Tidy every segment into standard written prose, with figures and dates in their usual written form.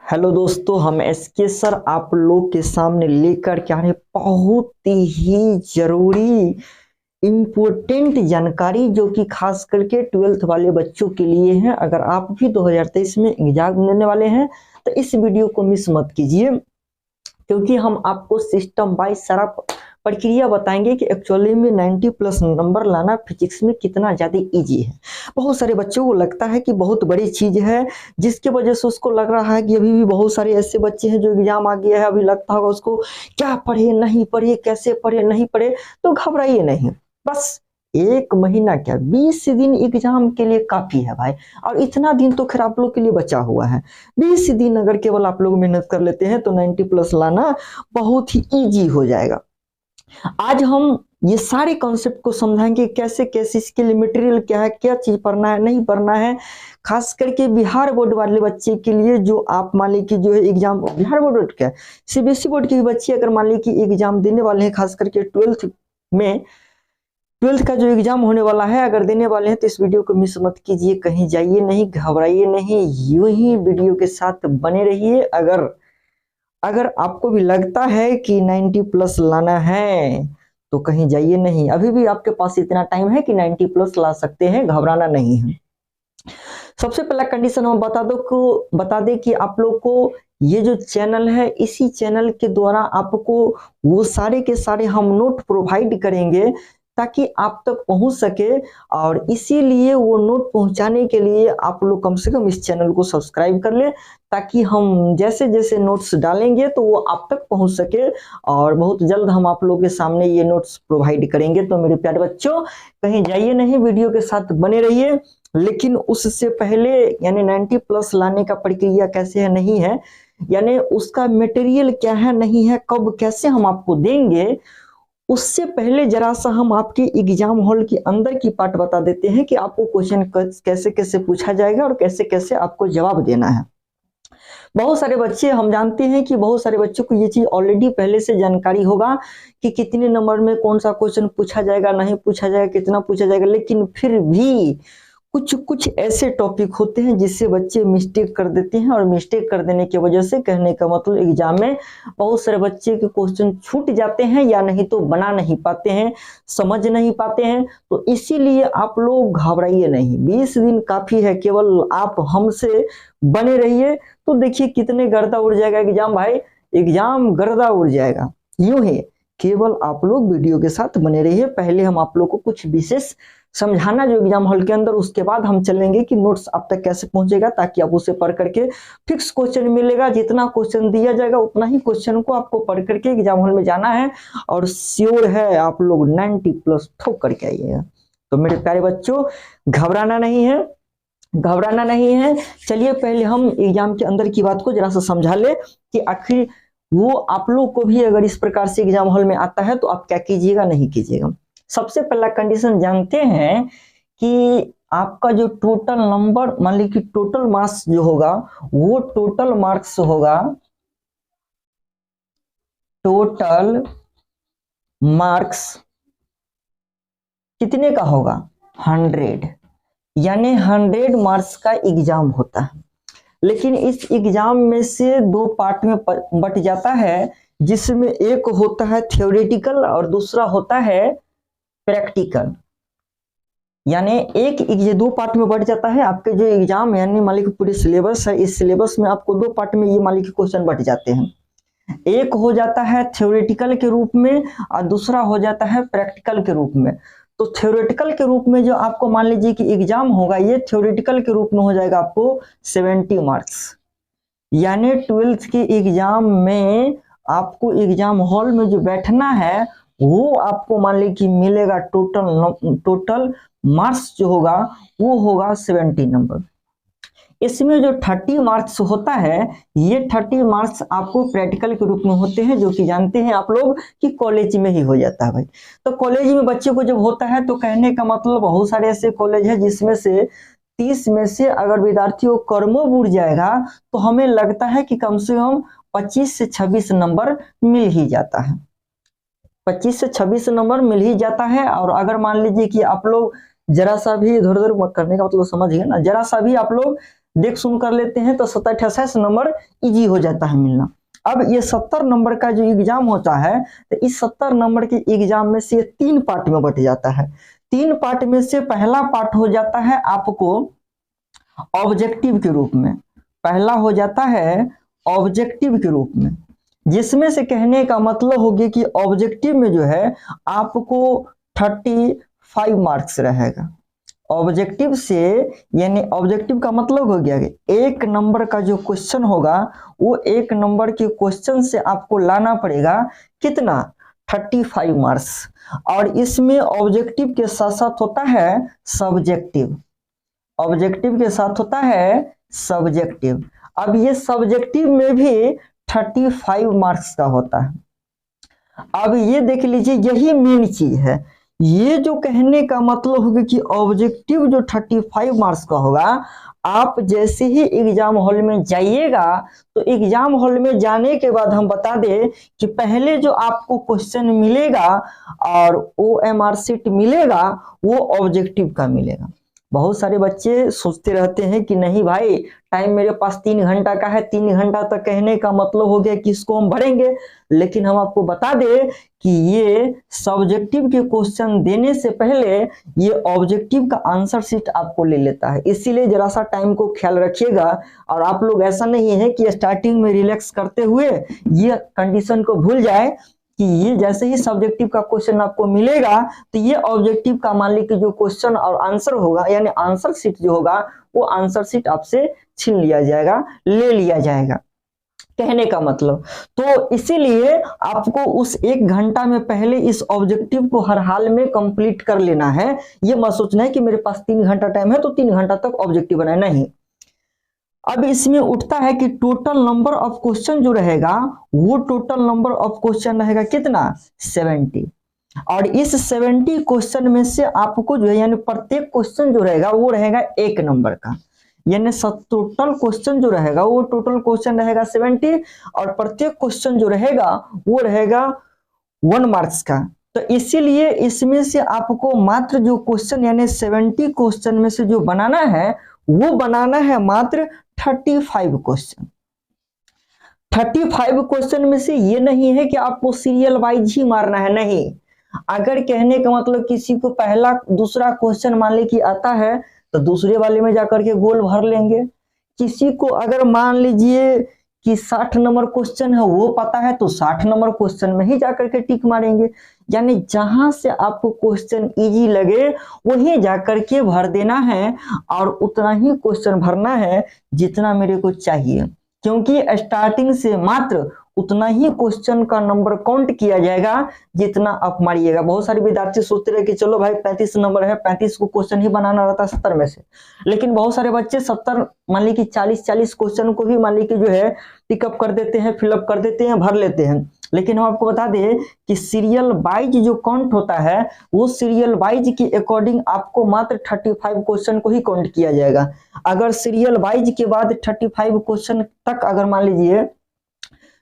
Hello दोस्तों, हम SK sir आप लोग के सामने लेकर के आ रहे बहुत ही जरूरी इम्पोर्टेंट जानकारी जो कि खास करके 12th वाले बच्चों के लिए है। अगर आप भी 2023 में एग्जाम देने वाले हैं तो इस वीडियो को मिस मत कीजिए, क्योंकि हम आपको सिस्टम बाय सारा प्रक्रिया बताएंगे कि एक्चुअली में 90 प्लस नंबर लाना फिजिक्स में कितना ज़्यादा इजी है। बहुत सारे बच्चों को लगता है कि बहुत बड़ी चीज़ है, जिसके वजह से उसको लग रहा है कि अभी भी बहुत सारे ऐसे बच्चे हैं जो एग्जाम आ गया है, अभी लगता होगा उसको क्या पढ़े नहीं पढ़े, कैसे पढ़े नहीं पढ़े। तो घबराइए नहीं, बस एक महीना क्या 20 दिन एग्जाम के लिए काफी है भाई। और इतना दिन तो खैर आप लोग के लिए बचा हुआ है। 20 दिन अगर केवल आप लोग मेहनत कर लेते हैं तो 90 प्लस लाना बहुत ही इजी हो जाएगा। आज हम ये सारे कॉन्सेप्ट को समझाएंगे, कैसे कैसे इसके लिए मटेरियल क्या है, क्या चीज पढ़ना है नहीं पढ़ना है। खास करके बिहार बोर्ड वाले बच्चे के लिए, जो आप मान लीजिए जो है एग्जाम बिहार बोर्ड क्या सीबीएसई बोर्ड के बच्चे अगर मान लीजिए एग्जाम देने वाले हैं, खास करके 12th का जो एग्जाम होने वाला है अगर देने वाले हैं, तो इस वीडियो को मिस मत कीजिए, कहीं जाइए नहीं, घबराइए नहीं, यूं ही वीडियो के साथ बने रहिए। अगर अगर आपको भी लगता है कि 90 प्लस लाना है तो कहीं जाइए नहीं, अभी भी आपके पास इतना टाइम है कि 90 प्लस ला सकते हैं, घबराना नहीं है। सबसे पहला कंडीशन हम बता दें कि आप लोग को ये जो चैनल है, इसी चैनल के द्वारा आपको वो सारे के सारे हम नोट प्रोवाइड करेंगे ताकि आप तक पहुंच सके। और इसीलिए वो नोट पहुंचाने के लिए आप लोग कम से कम इस चैनल को सब्सक्राइब कर ले, ताकि हम जैसे जैसे नोट्स डालेंगे तो वो आप तक पहुंच सके। और बहुत जल्द हम आप लोगों के सामने ये नोट्स प्रोवाइड करेंगे। तो मेरे प्यारे बच्चों, कहीं जाइए नहीं, वीडियो के साथ बने रहिए। लेकिन उससे पहले यानी 90 प्लस लाने का प्रक्रिया कैसे है नहीं है, यानी उसका मटेरियल क्या है नहीं है, कब कैसे हम आपको देंगे, उससे पहले जरा सा हम आपके एग्जाम हॉल के अंदर की पार्ट बता देते हैं कि आपको क्वेश्चन कैसे कैसे पूछा जाएगा और कैसे कैसे आपको जवाब देना है। बहुत सारे बच्चे, हम जानते हैं कि बहुत सारे बच्चों को ये चीज ऑलरेडी पहले से जानकारी होगा कि कितने नंबर में कौन सा क्वेश्चन पूछा जाएगा, नहीं पूछा जाएगा, कितना पूछा जाएगा। लेकिन फिर भी कुछ कुछ ऐसे टॉपिक होते हैं जिससे बच्चे मिस्टेक कर देते हैं, और मिस्टेक कर देने की वजह से, कहने का मतलब एग्जाम में बहुत सारे बच्चे के क्वेश्चन छूट जाते हैं, या नहीं तो बना नहीं पाते हैं, समझ नहीं पाते हैं। तो इसीलिए आप लोग घबराइए नहीं, 20 दिन काफी है, केवल आप हमसे बने रहिए तो देखिए कितने गर्दा उड़ जाएगा एग्जाम भाई, एग्जाम गर्दा उड़ जाएगा। यूं ही केवल आप लोग वीडियो के साथ बने रहिए। पहले हम आप लोग को कुछ विशेष समझाना जो एग्जाम हॉल के अंदर, उसके बाद हम चलेंगे कि नोट्स आप तक कैसे पहुंचेगा, ताकि आप उसे पढ़ करके फिक्स क्वेश्चन मिलेगा, जितना क्वेश्चन दिया जाएगा उतना ही क्वेश्चन को आपको पढ़ करके एग्जाम हॉल में जाना है। और श्योर है आप लोग 90 प्लस ठोक करके आइएगा। तो मेरे प्यारे बच्चों, घबराना नहीं है, घबराना नहीं है। चलिए पहले हम एग्जाम के अंदर की बात को जरा सा समझा ले कि आखिर वो आप लोग को भी अगर इस प्रकार से एग्जाम हॉल में आता है तो आप क्या कीजिएगा नहीं कीजिएगा। सबसे पहला कंडीशन जानते हैं कि आपका जो टोटल नंबर, मान लीजिए कि टोटल मार्क्स जो होगा, वो टोटल मार्क्स होगा, टोटल मार्क्स कितने का होगा 100, यानी 100 मार्क्स का एग्जाम होता है। लेकिन इस एग्जाम में से दो पार्ट में बट जाता है, जिसमें एक होता है थ्योरेटिकल और दूसरा होता है प्रैक्टिकल। यानी ये दो पार्ट में बढ़ जाता है आपके जो एग्जाम, यानी मान लीजिए पूरे सिलेबस है, इस सिलेबस में आपको दो पार्ट में ये मान लीजिए क्वेश्चन बढ़ जाते हैं। एक हो जाता है थ्योरेटिकल के रूप में और दूसरा हो जाता है प्रैक्टिकल के रूप में। तो थ्योरेटिकल के रूप में जो आपको मान लीजिए कि एग्जाम होगा, ये थ्योरेटिकल के रूप में हो जाएगा आपको 70 मार्क्स। यानी 12th के एग्जाम में आपको एग्जाम हॉल में जो बैठना है वो आपको मान लीजिए कि मिलेगा, टोटल मार्क्स जो होगा वो होगा 70 नंबर। इसमें जो 30 मार्क्स होता है, ये 30 मार्क्स आपको प्रैक्टिकल के रूप में होते हैं, जो कि जानते हैं आप लोग कि कॉलेज में ही हो जाता है भाई। तो कॉलेज में बच्चे को जब होता है तो कहने का मतलब बहुत सारे ऐसे कॉलेज है जिसमें से 30 में से अगर विद्यार्थियों कर्मों बुड़ जाएगा तो हमें लगता है कि कम से कम 25 से 26 नंबर मिल ही जाता है, 25 से 26 नंबर मिल ही जाता है। और अगर मान लीजिए कि आप लोग जरा सा भी इधर उधर करने का मतलब समझिए ना, जरा सा भी आप लोग देख सुन कर लेते हैं तो 27-28 नंबर इजी हो जाता है मिलना। अब ये 70 नंबर का जो एग्जाम होता है तो इस 70 नंबर के एग्जाम में से 3 पार्ट में बट जाता है। 3 पार्ट में से पहला पार्ट हो जाता है आपको ऑब्जेक्टिव के रूप में, पहला हो जाता है ऑब्जेक्टिव के रूप में, जिसमें से कहने का मतलब हो गया कि ऑब्जेक्टिव में जो है आपको 35 मार्क्स रहेगा। ऑब्जेक्टिव से यानी ऑब्जेक्टिव का मतलब हो गया कि 1 नंबर का जो क्वेश्चन होगा वो 1 नंबर के क्वेश्चन से आपको लाना पड़ेगा कितना 35 मार्क्स। और इसमें ऑब्जेक्टिव के साथ साथ होता है सब्जेक्टिव, ऑब्जेक्टिव के साथ होता है सब्जेक्टिव। अब ये सब्जेक्टिव में भी 35 मार्क्स का होता है। अब ये देख लीजिए यही मेन चीज है, ये जो कहने का मतलब होगा कि ऑब्जेक्टिव जो 35 मार्क्स का होगा, आप जैसे ही एग्जाम हॉल में जाइएगा तो एग्जाम हॉल में जाने के बाद हम बता दें कि पहले जो आपको क्वेश्चन मिलेगा और OMR शीट मिलेगा वो ऑब्जेक्टिव का मिलेगा। बहुत सारे बच्चे सोचते रहते हैं कि नहीं भाई टाइम मेरे पास 3 घंटा का है, 3 घंटा तक कहने का मतलब हो गया कि इसको हम भरेंगे। लेकिन हम आपको बता दें कि ये सब्जेक्टिव के क्वेश्चन देने से पहले ये ऑब्जेक्टिव का आंसर शीट आपको ले लेता है, इसीलिए जरा सा टाइम को ख्याल रखिएगा। और आप लोग ऐसा नहीं है कि स्टार्टिंग में रिलैक्स करते हुए ये कंडीशन को भूल जाए कि ये जैसे ही सब्जेक्टिव का क्वेश्चन आपको मिलेगा तो ये ऑब्जेक्टिव का मान लीजिए जो क्वेश्चन और आंसर होगा यानी आंसर शीट जो होगा वो आंसर शीट आपसे छीन लिया जाएगा, ले लिया जाएगा, कहने का मतलब। तो इसीलिए आपको उस 1 घंटा में पहले इस ऑब्जेक्टिव को हर हाल में कंप्लीट कर लेना है। ये मत सोचना है कि मेरे पास 3 घंटा टाइम है तो 3 घंटा तक ऑब्जेक्टिव बनाए, नहीं। अब इसमें उठता है कि टोटल नंबर ऑफ क्वेश्चन जो रहेगा वो टोटल नंबर ऑफ क्वेश्चन रहेगा कितना 70। और इस 70 क्वेश्चन में से आपको जो है यानी प्रत्येक क्वेश्चन जो रहेगा वो रहेगा 1 नंबर का, यानी टोटल क्वेश्चन जो रहेगा वो टोटल क्वेश्चन रहेगा 70 और प्रत्येक क्वेश्चन जो रहेगा वो रहेगा 1 मार्क्स का। तो इसीलिए इसमें से आपको मात्र जो क्वेश्चन यानी 70 क्वेश्चन में से जो बनाना है वो बनाना है मात्र 35 क्वेश्चन। 35 क्वेश्चन में से ये नहीं है कि आपको सीरियल वाइज ही मारना है, नहीं। अगर कहने का मतलब किसी को पहला दूसरा क्वेश्चन मान ली कि आता है तो दूसरे वाले में जाकर के गोल भर लेंगे। किसी को अगर मान लीजिए कि 60 नंबर क्वेश्चन है वो पता है तो 60 नंबर क्वेश्चन में ही जाकर के टिक मारेंगे। यानी जहां से आपको क्वेश्चन इजी लगे वही जाकर के भर देना है और उतना ही क्वेश्चन भरना है जितना मेरे को चाहिए, क्योंकि स्टार्टिंग से मात्र उतना ही क्वेश्चन का नंबर काउंट किया जाएगा जितना आप मारिएगा। बहुत सारे विद्यार्थी सोचते रहे कि चलो भाई 35 नंबर है, 35 को क्वेश्चन ही बनाना रहता है 70 में से, लेकिन बहुत सारे बच्चे 70 मान ली कि 40 क्वेश्चन को भी मान ली कि जो है टिकअप कर देते हैं, फिलअप कर देते हैं, भर लेते हैं। लेकिन हम आपको बता दें कि सीरियल वाइज जो काउंट होता है वो सीरियल वाइज के अकॉर्डिंग आपको मात्र 35 क्वेश्चन को ही काउंट किया जाएगा। अगर सीरियल वाइज के बाद 35 क्वेश्चन तक अगर मान लीजिए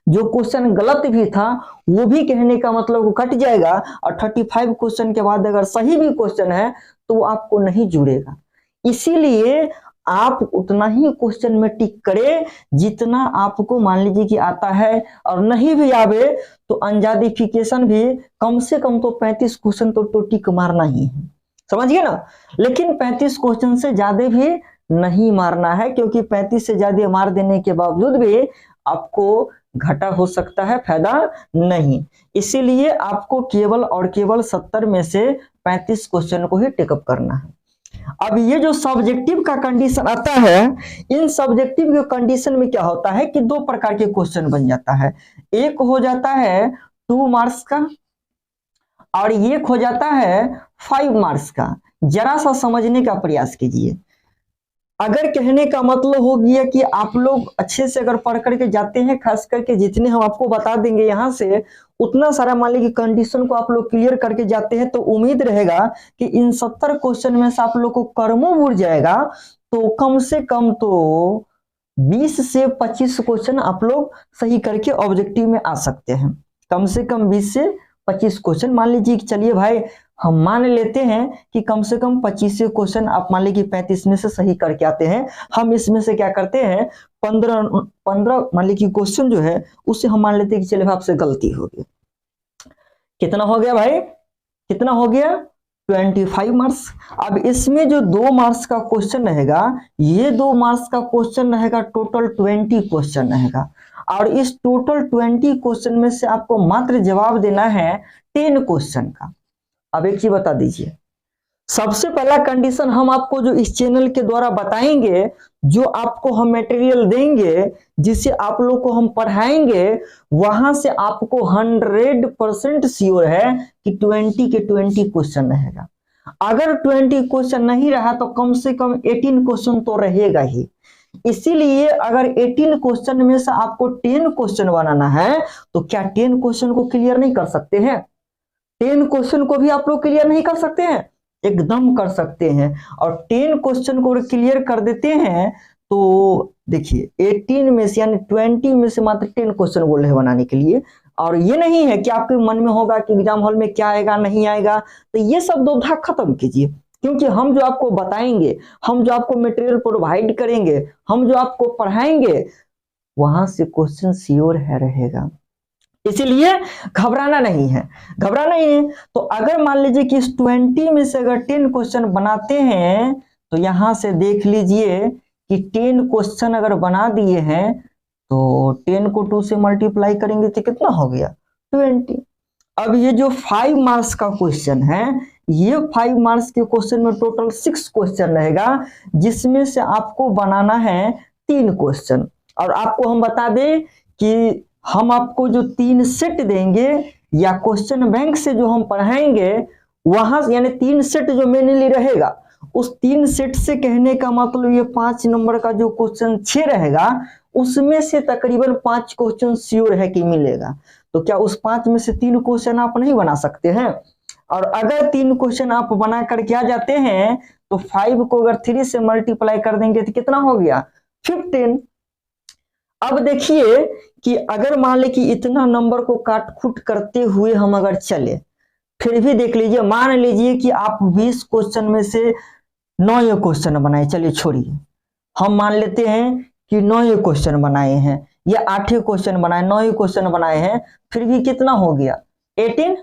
जो क्वेश्चन गलत भी था वो भी कहने का मतलब वो कट जाएगा और 35 क्वेश्चन के बाद अगर सही भी क्वेश्चन है तो वो आपको नहीं जुड़ेगा। इसीलिए आप उतना ही क्वेश्चन में टिक करें जितना आपको मान लीजिए कि आता है, और नहीं भी आवे तो अनजादिफिकेशन भी कम से कम तो 35 क्वेश्चन तो टिक मारना ही है, समझिए ना। लेकिन 35 क्वेश्चन से ज्यादा भी नहीं मारना है, क्योंकि 35 से ज्यादा मार देने के बावजूद भी आपको घाटा हो सकता है, फायदा नहीं। इसीलिए आपको केवल और केवल 70 में से 35 क्वेश्चन को ही टेकअप करना है। अब ये जो सब्जेक्टिव का कंडीशन आता है, इन सब्जेक्टिव के कंडीशन में क्या होता है कि 2 प्रकार के क्वेश्चन बन जाता है। एक हो जाता है 2 मार्क्स का और एक हो जाता है 5 मार्क्स का। जरा सा समझने का प्रयास कीजिए। अगर कहने का मतलब हो गया कि आप लोग अच्छे से अगर पढ़ करके जाते हैं, खास करके जितने हम आपको बता देंगे यहाँ से उतना सारा मान लीजिए कंडीशन को आप लोग क्लियर करके जाते हैं, तो उम्मीद रहेगा कि इन 70 क्वेश्चन में से आप लोग को कर्मों उड़ जाएगा तो कम से कम तो 20 से 25 क्वेश्चन आप लोग सही करके ऑब्जेक्टिव में आ सकते हैं। कम से कम 20 से 25 क्वेश्चन मान लीजिए कि चलिए भाई हम मान लेते हैं कि कम से कम 25 क्वेश्चन आप मान लीजिए 35 में से सही करके आते हैं, हम इसमें से क्या करते हैं 15 मान लीजिए क्वेश्चन जो है उससे हम मान लेते हैं कि चलिए आपसे गलती हो गई। कितना हो गया भाई, कितना हो गया 25 मार्क्स। अब इसमें जो 2 मार्क्स का क्वेश्चन रहेगा, ये 2 मार्क्स का क्वेश्चन रहेगा, टोटल 20 क्वेश्चन रहेगा, और इस टोटल 20 क्वेश्चन में से आपको मात्र जवाब देना है 10 क्वेश्चन का। अब एक चीज बता दीजिए, सबसे पहला कंडीशन हम आपको जो इस चैनल के द्वारा बताएंगे, जो आपको हम मटेरियल देंगे, जिसे आप लोग को हम पढ़ाएंगे, वहां से आपको 100% श्योर है कि 20 के 20 क्वेश्चन रहेगा। अगर 20 क्वेश्चन नहीं रहा तो कम से कम 18 क्वेश्चन तो रहेगा ही। इसीलिए अगर 18 क्वेश्चन में से आपको 10 क्वेश्चन बनाना है तो क्या 10 क्वेश्चन को क्लियर नहीं कर सकते हैं? 10 क्वेश्चन को भी आप लोग क्लियर नहीं कर सकते हैं? एकदम कर सकते हैं। और 10 क्वेश्चन को क्लियर कर देते हैं तो देखिए 18 में से यानी 20 में से मात्र 10 क्वेश्चन बोल रहे हैं बनाने के लिए। और ये नहीं है कि आपके मन में होगा कि एग्जाम हॉल में क्या आएगा नहीं आएगा, तो ये सब दुविधा खत्म कीजिए, क्योंकि हम जो आपको बताएंगे, हम जो आपको मटेरियल प्रोवाइड करेंगे, हम जो आपको पढ़ाएंगे, वहां से क्वेश्चन श्योर है रहेगा। इसीलिए घबराना नहीं है, घबराना ही है। तो अगर मान लीजिए कि इस 20 में से अगर 10 क्वेश्चन बनाते हैं तो यहां से देख लीजिए कि 10 क्वेश्चन अगर बना दिए हैं तो 10 को 2 से मल्टीप्लाई करेंगे तो कितना हो गया 20। अब ये जो 5 मार्क्स का क्वेश्चन है, ये 5 मार्क्स के क्वेश्चन में टोटल 6 क्वेश्चन रहेगा, जिसमें से आपको बनाना है 3 क्वेश्चन। और आपको हम बता दें कि हम आपको जो 3 सेट देंगे या क्वेश्चन बैंक से जो हम पढ़ाएंगे, वहां यानी 3 सेट जो मेनली रहेगा, उस 3 सेट से कहने का मतलब ये 5 नंबर का जो क्वेश्चन 6 रहेगा, उसमें से तकरीबन 5 क्वेश्चन श्योर है कि मिलेगा। तो क्या उस 5 में से 3 क्वेश्चन आप नहीं बना सकते हैं? और अगर 3 क्वेश्चन आप बना कर क्या जाते हैं तो 5 को अगर 3 से मल्टीप्लाई कर देंगे तो कितना हो गया 15। अब देखिए कि अगर मान ले कि इतना नंबर को काट खूट करते हुए हम अगर चले, फिर भी देख लीजिए, मान लीजिए कि आप 20 क्वेश्चन में से 9 क्वेश्चन बनाए, चलिए छोड़िए, हम मान लेते हैं कि 9 क्वेश्चन बनाए हैं या 8 क्वेश्चन बनाए, 9 क्वेश्चन बनाए हैं, फिर भी कितना हो गया 18।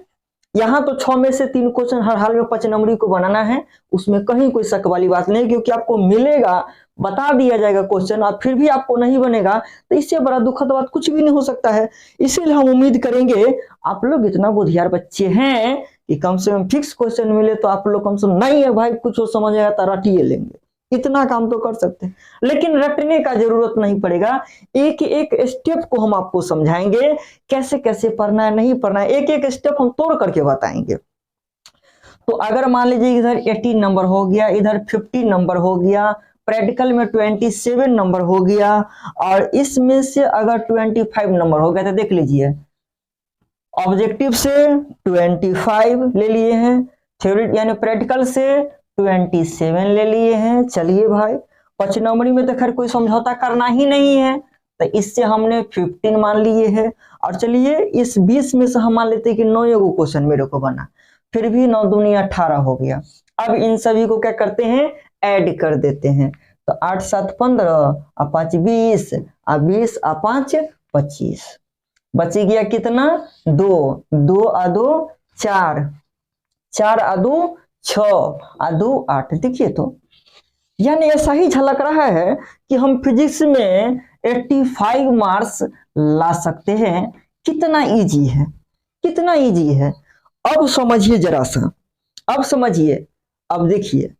यहाँ तो 6 में से 3 क्वेश्चन हर हाल में 5 नंबरी को बनाना है, उसमें कहीं कोई शक वाली बात नहीं, क्योंकि आपको मिलेगा, बता दिया जाएगा क्वेश्चन, और फिर भी आपको नहीं बनेगा तो इससे बड़ा दुखद बात कुछ भी नहीं हो सकता है। इसीलिए हम उम्मीद करेंगे आप लोग इतना बुद्धियार बच्चे हैं कि कम से कम फिक्स क्वेश्चन मिले तो आप लोग कम से कम नहीं है भाई कुछ समझ आएगा तो रटिए लेंगे, इतना काम तो कर सकते हैं। लेकिन रटने का जरूरत नहीं पड़ेगा, एक एक स्टेप को हम आपको समझाएंगे, कैसे कैसे पढ़ना है नहीं पढ़ना है, एक एक स्टेप हम तोड़ करके बताएंगे। तो अगर मान लीजिए इधर 18 नंबर हो गया, इधर 15 नंबर हो गया, प्रैक्टिकल में 27 नंबर हो गया, और इसमें से अगर 25 नंबर हो गया तो देख लीजिए ऑब्जेक्टिव से 25 ले लिए हैं, थ्योरी यानी प्रैक्टिकल से 27 ले लिए हैं। चलिए भाई 5 नंबरी में तो खैर कोई समझौता करना ही नहीं है, तो इससे हमने 15 मान लिए हैं। और चलिए इस 20 में से हम मान लेते हैं कि 9 क्वेश्चन मेरे को बना, फिर भी 9 दूनी 18 हो गया। अब इन सभी को क्या करते हैं ऐड कर देते हैं, तो 8 7 15 और 5 20 और 20 और 5 25, बच गया कितना 2 2 और 2 4 4 और 2 6 और 2 8। देखिए तो यानी ऐसा ही झलक रहा है कि हम फिजिक्स में 85 मार्क्स ला सकते हैं। कितना इजी है, कितना इजी है। अब समझिए जरा सा, अब समझिए, अब देखिए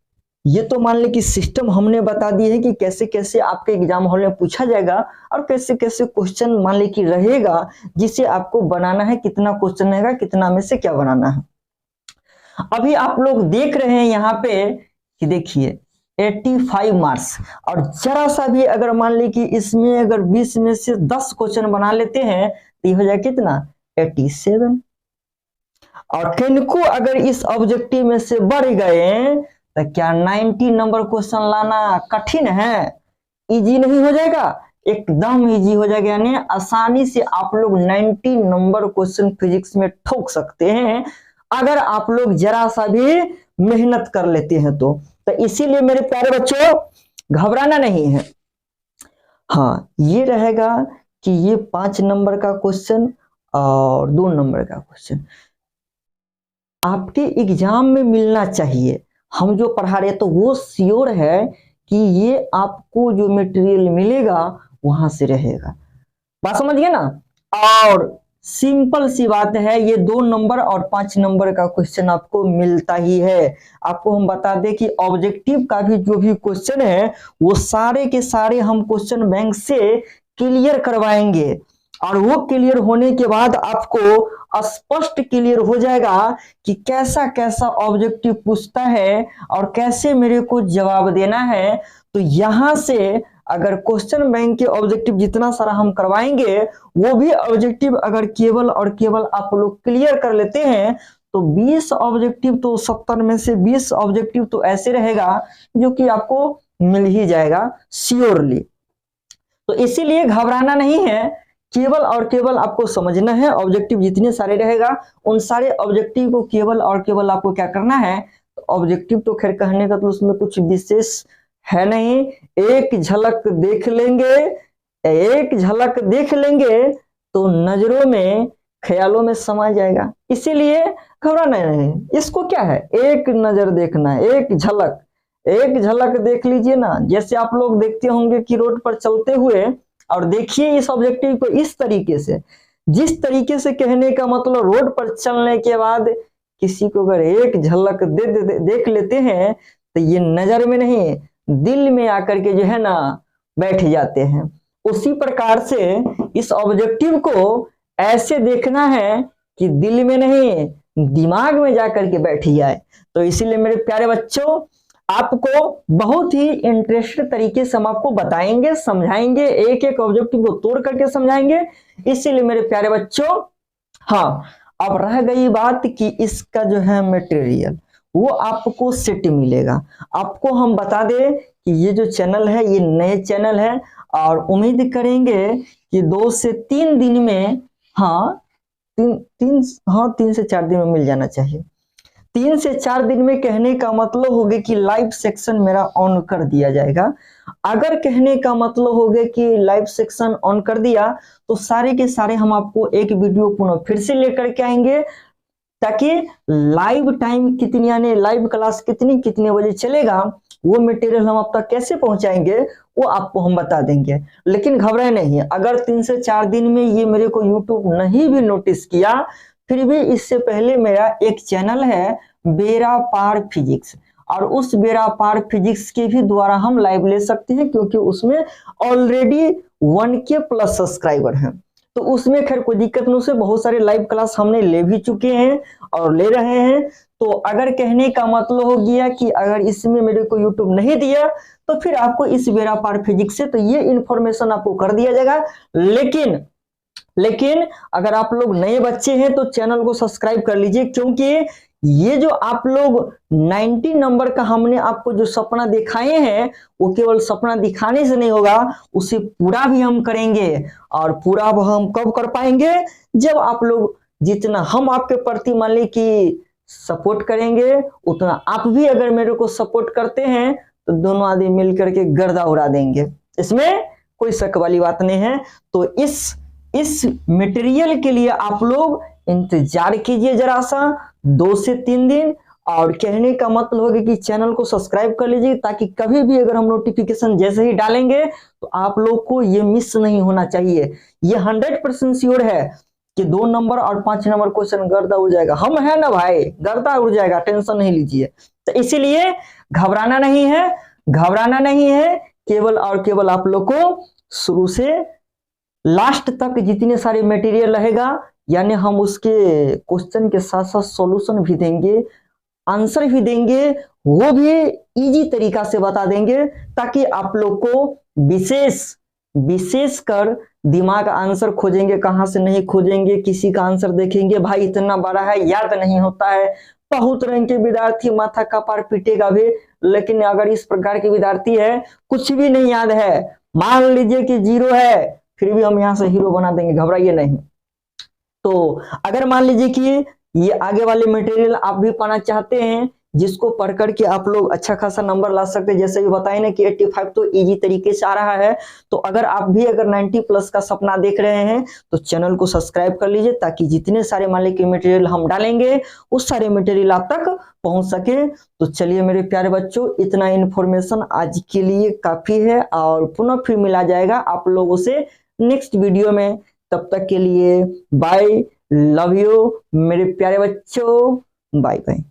ये तो मान ले कि सिस्टम हमने बता दिए है कि कैसे कैसे आपके एग्जाम हॉल में पूछा जाएगा और कैसे कैसे क्वेश्चन मान ले कि रहेगा, जिसे आपको बनाना है, कितना क्वेश्चन रहेगा, कितना में से क्या बनाना है। अभी आप लोग देख रहे हैं यहाँ पे कि देखिए 85 मार्क्स, और जरा सा भी अगर मान ले कि इसमें अगर 20 में से 10 क्वेश्चन बना लेते हैं तो ये हो जाए कितना 87। और किनको अगर इस ऑब्जेक्टिव में से बढ़ गए तो क्या 90 नंबर क्वेश्चन लाना कठिन है? इजी नहीं हो जाएगा, एकदम इजी हो जाएगा। यानी आसानी से आप लोग 90 नंबर क्वेश्चन फिजिक्स में ठोक सकते हैं। अगर आप लोग जरा सा भी मेहनत कर लेते हैं तो इसीलिए मेरे प्यारे बच्चों घबराना नहीं है। हाँ, ये रहेगा कि ये 5 नंबर का क्वेश्चन और 2 नंबर का क्वेश्चन आपके एग्जाम में मिलना चाहिए। हम जो पढ़ा रहे तो वो श्योर है कि ये आपको जो मटेरियल मिलेगा वहां से रहेगा। बात समझ गए ना। और सिंपल सी बात है, ये 2 नंबर और 5 नंबर का क्वेश्चन आपको मिलता ही है। आपको हम बता दें कि ऑब्जेक्टिव का भी जो भी क्वेश्चन है वो सारे के सारे हम क्वेश्चन बैंक से क्लियर करवाएंगे और वो क्लियर होने के बाद आपको स्पष्ट क्लियर हो जाएगा कि कैसा कैसा ऑब्जेक्टिव पूछता है और कैसे मेरे को जवाब देना है। तो यहां से अगर क्वेश्चन बैंक के ऑब्जेक्टिव जितना सारा हम करवाएंगे वो भी ऑब्जेक्टिव अगर केवल और केवल आप लोग क्लियर कर लेते हैं तो 20 ऑब्जेक्टिव तो 70 में से 20 ऑब्जेक्टिव तो ऐसे रहेगा जो कि आपको मिल ही जाएगा श्योरली। तो इसीलिए घबराना नहीं है, केवल और केवल आपको समझना है ऑब्जेक्टिव जितने सारे रहेगा उन सारे ऑब्जेक्टिव को केवल और केवल आपको क्या करना है। ऑब्जेक्टिव तो खैर कहने का तो उसमें कुछ विशेष है नहीं, एक झलक देख लेंगे, एक झलक देख लेंगे तो नजरों में ख्यालों में समा जाएगा। इसीलिए घबराना नहीं, इसको क्या है एक नजर देखना है, एक झलक देख लीजिए ना। जैसे आप लोग देखते होंगे कि रोड पर चलते हुए, और देखिए इस ऑब्जेक्टिव को इस तरीके से, जिस तरीके से कहने का मतलब रोड पर चलने के बाद किसी को अगर एक झलक देख लेते हैं तो ये नजर में नहीं दिल में आकर के जो है ना बैठ जाते हैं। उसी प्रकार से इस ऑब्जेक्टिव को ऐसे देखना है कि दिल में नहीं दिमाग में जाकर के बैठ जाए। तो इसीलिए मेरे प्यारे बच्चों आपको बहुत ही इंटरेस्टेड तरीके से हम आपको बताएंगे, समझाएंगे, एक एक ऑब्जेक्टिव को तोड़ करके समझाएंगे। इसीलिए मेरे प्यारे बच्चों हाँ, अब रह गई बात कि इसका जो है मटेरियल वो आपको सेट मिलेगा। आपको हम बता दें कि ये जो चैनल है ये नए चैनल है और उम्मीद करेंगे कि 2 से 3 दिन में तीन से 4 दिन में मिल जाना चाहिए। 3 से 4 दिन में कहने का मतलब हो गया कि लाइव सेक्शन मेरा ऑन कर दिया जाएगा। अगर कहने का मतलब हो गया कि लाइव सेक्शन ऑन कर दिया तो सारे के सारे हम आपको एक वीडियो पुनः फिर से लेकर के आएंगे, ताकि लाइव टाइम कितनी यानी लाइव क्लास कितने बजे चलेगा वो मटेरियल हम आप तक कैसे पहुंचाएंगे वो आपको हम बता देंगे। लेकिन घबराए नहीं, अगर 3 से 4 दिन में ये मेरे को यूट्यूब नहीं भी नोटिस किया फिर भी इससे पहले मेरा एक चैनल है बेड़ा पार फिजिक्स, और उस बेड़ा पार फिजिक्स के भी द्वारा हम लाइव ले सकते हैं क्योंकि उसमें ऑलरेडी 1K प्लस सब्सक्राइबर हैं। तो उसमें खैर कोई दिक्कत नहीं, उससे बहुत सारे लाइव क्लास हमने ले भी चुके हैं और ले रहे हैं। तो अगर कहने का मतलब हो गया कि अगर इसमें मेरे को यूट्यूब नहीं दिया तो फिर आपको इस बेड़ा पार फिजिक्स से तो ये इंफॉर्मेशन आपको कर दिया जाएगा। लेकिन अगर आप लोग नए बच्चे हैं तो चैनल को सब्सक्राइब कर लीजिए, क्योंकि ये जो आप लोग 90 नंबर का हमने आपको जो सपना दिखाए हैं वो केवल सपना दिखाने से नहीं होगा, उसे पूरा भी हम करेंगे। और पूरा हम कब कर पाएंगे, जब आप लोग जितना हम आपके प्रति मान ली कि सपोर्ट करेंगे उतना आप भी अगर मेरे को सपोर्ट करते हैं तो दोनों आदमी मिलकर के गर्दा उड़ा देंगे, इसमें कोई शक वाली बात नहीं है। तो इस मटेरियल के लिए आप लोग इंतजार कीजिए जरा सा 2 से 3 दिन, और कहने का मतलब होगा कि चैनल को सब्सक्राइब कर लीजिए ताकि कभी भी अगर हम नोटिफिकेशन जैसे ही डालेंगे तो आप लोग को ये मिस नहीं होना चाहिए। ये 100% श्योर है कि 2 नंबर और 5 नंबर क्वेश्चन गर्दा उड़ जाएगा। हम है ना भाई, गर्दा उड़ जाएगा, टेंशन नहीं लीजिए। तो इसीलिए घबराना नहीं है, केवल और केवल आप लोग को शुरू से लास्ट तक जितने सारे मटेरियल रहेगा यानी हम उसके क्वेश्चन के साथ साथ सॉल्यूशन भी देंगे, आंसर भी देंगे, वो भी इजी तरीका से बता देंगे ताकि आप लोग को विशेष कर दिमाग आंसर खोजेंगे कहां से नहीं खोजेंगे, किसी का आंसर देखेंगे भाई इतना बड़ा है याद नहीं होता है। बहुत रंग के विद्यार्थी माथा का पार पीटेगा भी, लेकिन अगर इस प्रकार के विद्यार्थी है कुछ भी नहीं याद है, मान लीजिए कि 0 है, फिर भी हम यहां से हीरो बना देंगे, घबराइए नहीं। तो अगर मान लीजिए कि ये आगे वाले मटेरियल आप भी पाना चाहते हैं, जिसको पढ़ करके आप लोग अच्छा खासा नंबर ला सकते हैं। जैसे कि बताए ना कि 85 तो इजी तरीके से आ रहा है। तो अगर आप भी अगर 90 प्लस का सपना देख रहे हैं तो चैनल को सब्सक्राइब कर लीजिए, ताकि जितने सारे मान लीजिए मटेरियल हम डालेंगे उस सारे मटेरियल आप तक पहुंच सके। तो चलिए मेरे प्यारे बच्चों, इतना इंफॉर्मेशन आज के लिए काफी है, और पुनः फिर मिला जाएगा आप लोगों से नेक्स्ट वीडियो में। तब तक के लिए बाय, लव यू मेरे प्यारे बच्चों, बाय बाय।